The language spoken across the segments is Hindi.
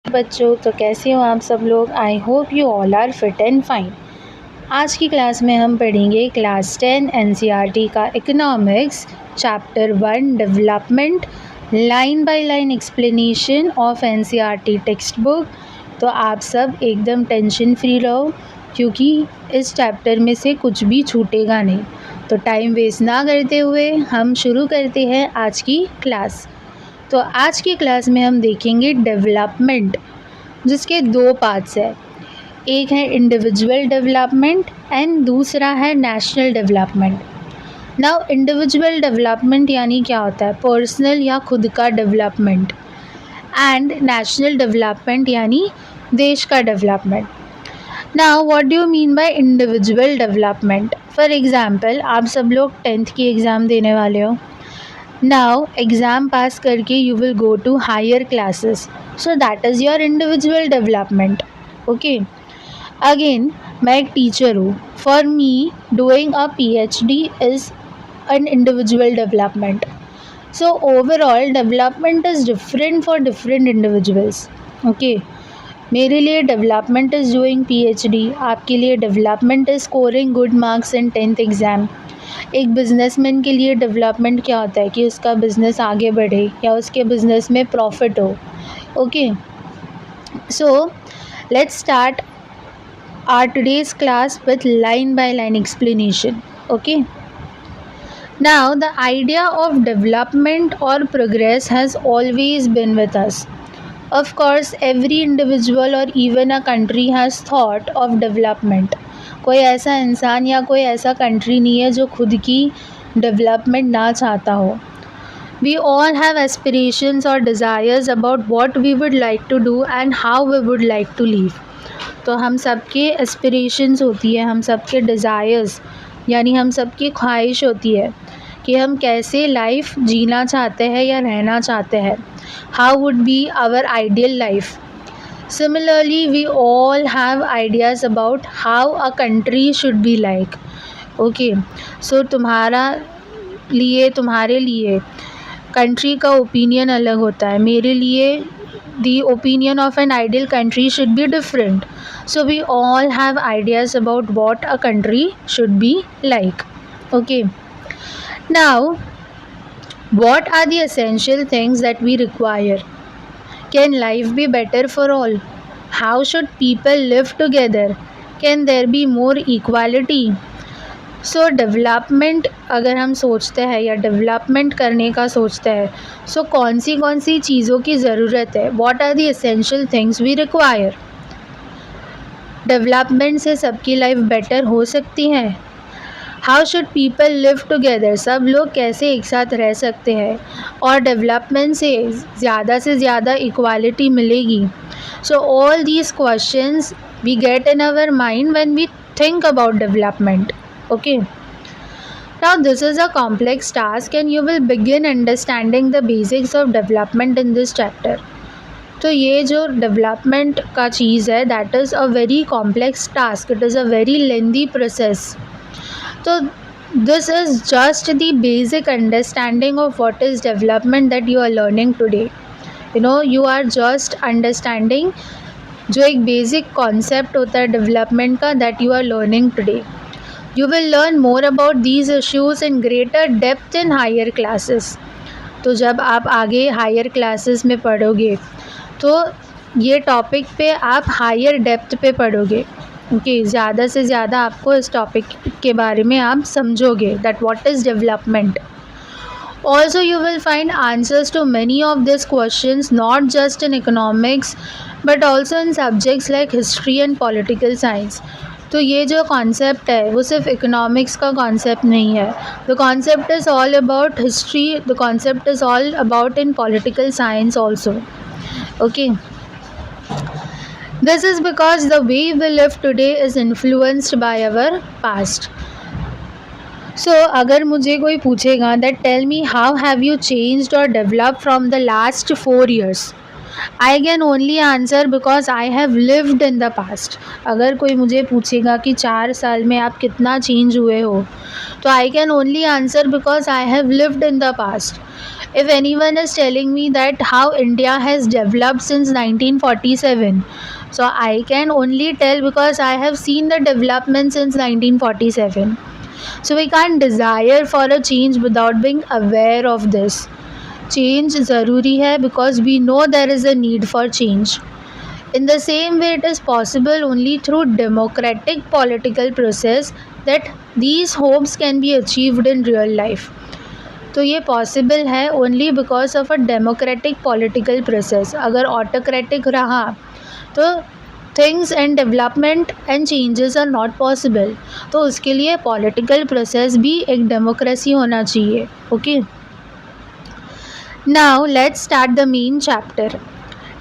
बच्चों, तो कैसे हो आप सब लोग। I hope you all are fit and fine. आज की क्लास में हम पढ़ेंगे क्लास 10 NCERT का economics chapter 1 development, line by line explanation of NCERT text book. तो आप सब एकदम टेंशन फ्री रहो, क्योंकि इस चैप्टर में से कुछ भी छूटेगा नहीं। तो टाइम वेस्ट ना करते हुए हम शुरू करते हैं आज की क्लास। तो आज की क्लास में हम देखेंगे डेवलपमेंट, जिसके दो पार्ट्स है। एक है इंडिविजुअल डेवलपमेंट एंड दूसरा है national development. Now individual development यानी क्या होता है, पर्सनल या खुद का डेवलपमेंट, एंड नेशनल डेवलपमेंट यानी देश का development. Now what do you mean by individual development. For example, आप सब लोग 10th की एग्ज़ाम देने वाले हो। नाउ एग्ज़ाम पास करके you will go to higher classes, so that is your individual development. Okay, again मैं एक टीचर हूँ। For me doing a PhD is an individual development. So overall development is different for different individuals. Okay, मेरे लिए डेवलपमेंट इज़ डूइंग PhD, आपके लिए development is scoring good marks in 10th exam. एक बिजनेसमैन के लिए डेवलपमेंट क्या होता है कि उसका बिज़नेस आगे बढ़े या उसके बिज़नेस में प्रॉफिट हो। Okay, so let's start our today's class with line by line explanation. Okay, now the idea of development or progress has always been with us. Of course, every individual or even a country has thought of development. कोई ऐसा इंसान या कोई ऐसा कंट्री नहीं है जो खुद की डेवलपमेंट ना चाहता हो। We all have aspirations or desires about what we would like to do and how we would like to live. तो हम सबके एस्पिरेशंस होती है, हम सबके डिज़ायर्स यानी हम सबकी ख्वाहिश होती है कि हम कैसे लाइफ जीना चाहते हैं या रहना चाहते हैं। How would be our ideal life. Similarly we all have ideas about how a country should be like. Okay, so तुम्हारे लिए कंट्री का ओपिनियन अलग होता है, मेरे लिए the opinion of an ideal country should be different. So we all have ideas about what a country should be like. Okay, now what are the essential things that we require? Can life be better for all? How should people live together? Can there be more equality? So development अगर हम सोचते हैं या डेवलपमेंट करने का सोचते हैं, सो कौन सी चीज़ों की ज़रूरत है। What are the essential things we require. Development से सबकी लाइफ बेटर हो सकती है। How should people live together, सब लोग कैसे एक साथ रह सकते हैं और डेवलपमेंट से ज़्यादा इक्वालिटी मिलेगी। So all these questions we get in our mind when we think about development. Okay, now this is a complex task and you will begin understanding the basics of development in this chapter. तो ये जो डेवलपमेंट का चीज़ है, that is a very complex task, it is a very lengthy process. तो this is just the basic understanding of what is development that you are learning today. You are just understanding जो एक बेसिक कॉन्सेप्ट होता है डेवलपमेंट का, that you are learning today. You will learn more about these issues in greater depth in higher classes. तो जब आप आगे हायर क्लासेस में पढ़ोगे तो ये टॉपिक पे आप हायर डेप्थ पे पढ़ोगे. ओके, ज़्यादा से ज़्यादा आपको इस टॉपिक के बारे में आप समझोगे, that what is development. Also you will find answers to many of these questions not just in economics but also in subjects like history and political science. तो ये जो कॉन्सेप्ट है वो सिर्फ इकोनॉमिक्स का कॉन्सेप्ट नहीं है. The concept is all about history, the concept is all about in political science also. Okay, this is because the way we live today is influenced by our past. So अगर मुझे कोई पूछेगा that tell me how have you changed और developed from the last 4 years, I can only answer because I have lived in the past. अगर कोई मुझे पूछेगा कि 4 साल में आप कितना चेंज हुए हो, तो आई can only answer because I have lived in the past. If anyone is telling me that how India has developed since 1947, so I can only tell because I have seen the development since 1947. So we can't desire for a change without being aware of this. Change ज़रूरी है because we know there is a need for change. In the same way, it is possible only through democratic political process that these hopes can be achieved in real life. तो ये पॉसिबल है only because of a democratic political process. अगर ऑटोक्रेटिक रहा तो things and development and changes are not possible. तो उसके लिए पॉलिटिकल प्रोसेस भी एक डेमोक्रेसी होना चाहिए. Okay, now let's start the main chapter.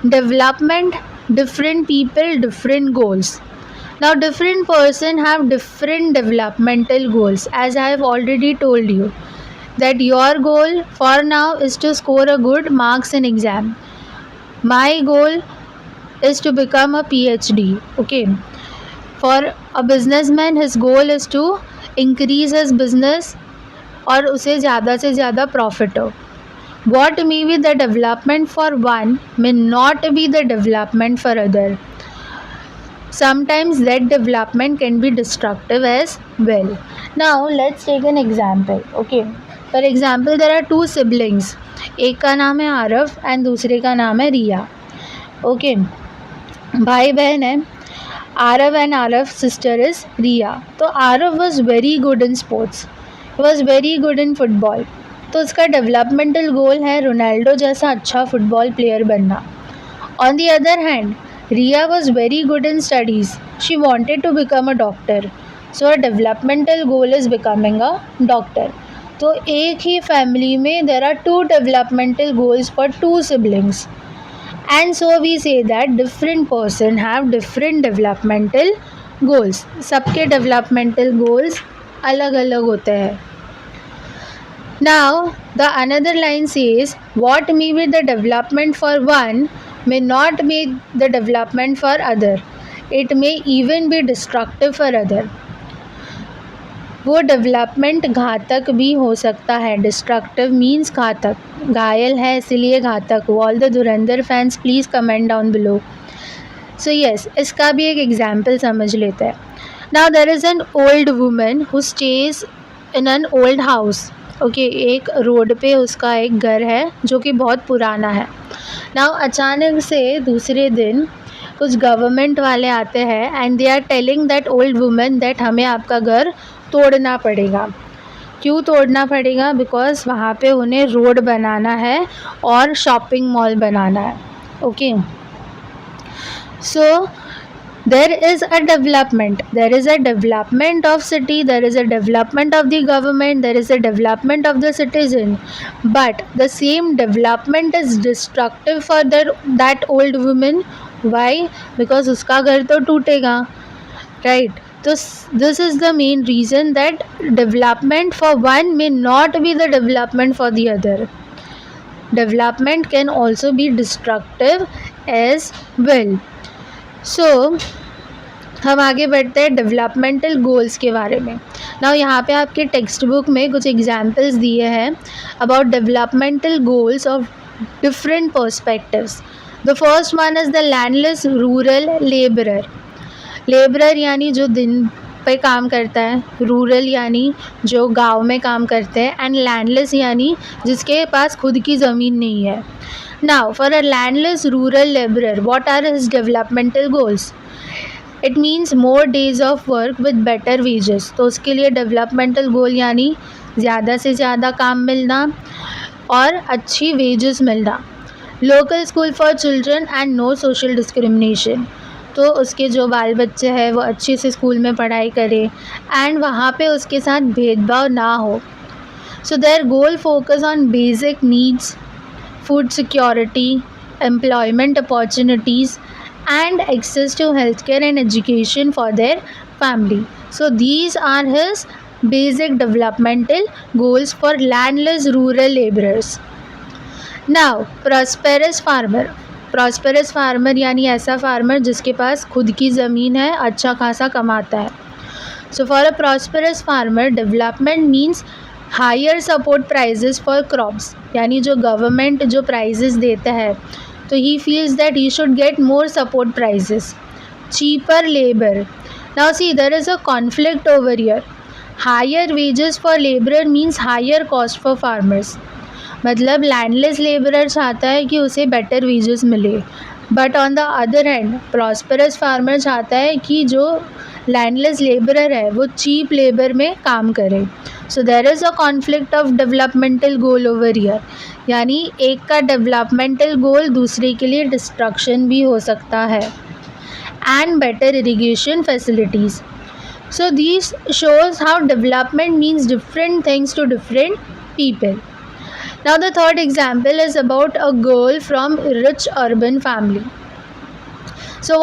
Development, different people, different goals. Now different person have different developmental goals, as I have already told you that your goal for now is to score a good marks in exam. My goal is to become a PhD. Okay, for a businessman his goal is to increase his business और उसे ज़्यादा से ज़्यादा प्रॉफिट हो. What may be the development for one may not be the development for other. Sometimes that development can be destructive as well. Now let's take an example. Okay, for example there are two siblings. एक का नाम है आरव एंड दूसरे का नाम है रिया. ओके, भाई बहन है. Aarav and Aarav sister is Riya. तो Aarav was very good in sports, was very good in football. तो उसका डेवलपमेंटल गोल है रोनाल्डो जैसा अच्छा फुटबॉल प्लेयर बनना. On the other hand Riya was very good in studies. She wanted to become a doctor. So her developmental goal is becoming a doctor. तो एक ही फैमिली में there are two developmental goals for two siblings. And so we say that different person have different developmental goals. सबके डेवलपमेंटल गोल्स अलग अलग होते हैं. Now the another line says what may be the development for one may not be the development for other. It may even be destructive for other. वो डेवलपमेंट घातक भी हो सकता है. डिस्ट्रक्टिव मीन्स घातक. घायल है इसलिए घातक. All the Dhurandhar fans please comment down below. So yes, इसका भी एक एग्जाम्पल समझ लेते हैं. Now there is an old woman who stays in an old house. Okay, एक रोड पे उसका एक घर है जो कि बहुत पुराना है. नाउ अचानक से दूसरे दिन कुछ गवर्नमेंट वाले आते हैं and they are telling that old woman that हमें आपका घर तोड़ना पड़ेगा. क्यों तोड़ना पड़ेगा? बिकॉज वहाँ पे उन्हें रोड बनाना है और शॉपिंग मॉल बनाना है. Okay, so there is a development of city, there is a development of the government, there is a development of the citizen, but the same development is destructive for that old woman. Why? Because उसका घर तो टूटेगा, right? So this is the main reason that development for one may not be the development for the other. Development can also be destructive as well. सो हम आगे बढ़ते हैं डेवलपमेंटल गोल्स के बारे में. नाउ यहाँ पे आपके टेक्स्ट बुक में कुछ एग्जांपल्स दिए हैं about developmental goals of different perspectives. The first one is the landless rural labourer. Labourer यानी जो दिन पे काम करता है, रूरल यानी जो गांव में काम करते हैं, एंड लैंडलेस यानी जिसके पास खुद की ज़मीन नहीं है. Now, for a landless rural laborer, what are his developmental goals? It means more days of work with better wages. तो उसके लिए developmental goal यानी ज़्यादा से ज़्यादा काम मिलना और अच्छी wages मिलना. Local school for children and no social discrimination. तो उसके जो बाल बच्चे हैं वो अच्छे से स्कूल में पढ़ाई करें एंड वहाँ पे उसके साथ भेदभाव ना हो. So their goal focus on basic needs, food security, employment opportunities, and access to healthcare and education for their family. So these are his basic developmental goals for landless rural laborers. Now, prosperous farmer. Prosperous farmer यानी ऐसा फार्मर जिसके पास खुद की ज़मीन है, अच्छा खासा कमाता है. So for a prosperous farmer, development means higher support prices for crops. यानी जो गवर्नमेंट जो प्राइजेस देता है, तो he feels that he should get more support prices. Cheaper labor. Now see, there is a conflict over here. Higher wages for laborer means higher cost for farmers. मतलब लैंडलेस लेबरर चाहता है कि उसे बेटर वेजेस मिले, but on the other hand prosperous farmer चाहता है कि जो लैंडलेस लेबरर है वो चीप लेबर में काम करे. So there is a conflict of developmental goal over year. यानी एक का डेवलपमेंटल गोल दूसरे के लिए डिस्ट्रक्शन भी हो सकता है. And better irrigation facilities. So these shows how development means different things to different people. Now the third example is about a girl from rich urban family. So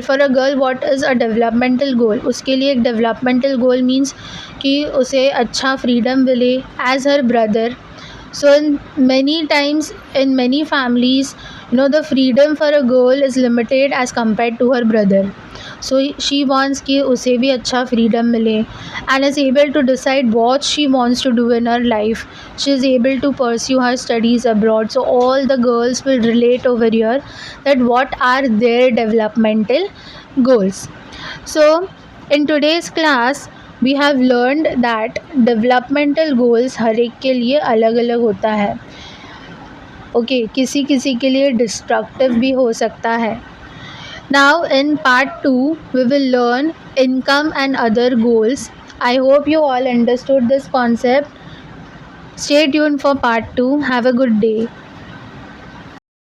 for a girl what is a developmental goal? उसके लिए एक developmental goal means कि उसे अच्छा freedom मिले as her brother. So in many times in many families, the freedom for a girl is limited as compared to her brother. So she wants कि उसे भी अच्छा freedom मिले and is able to decide what she wants to do in her life. She is able to pursue her studies abroad. So all the girls will relate over here that what are their developmental goals. So in today's class we have learned that developmental goals हर एक के लिए अलग अलग होता है. ओके, किसी किसी के लिए डिस्ट्रक्टिव भी हो सकता है. Now in part 2 we will learn income and other goals. I hope you all understood this concept. Stay tuned for part 2. Have a good day.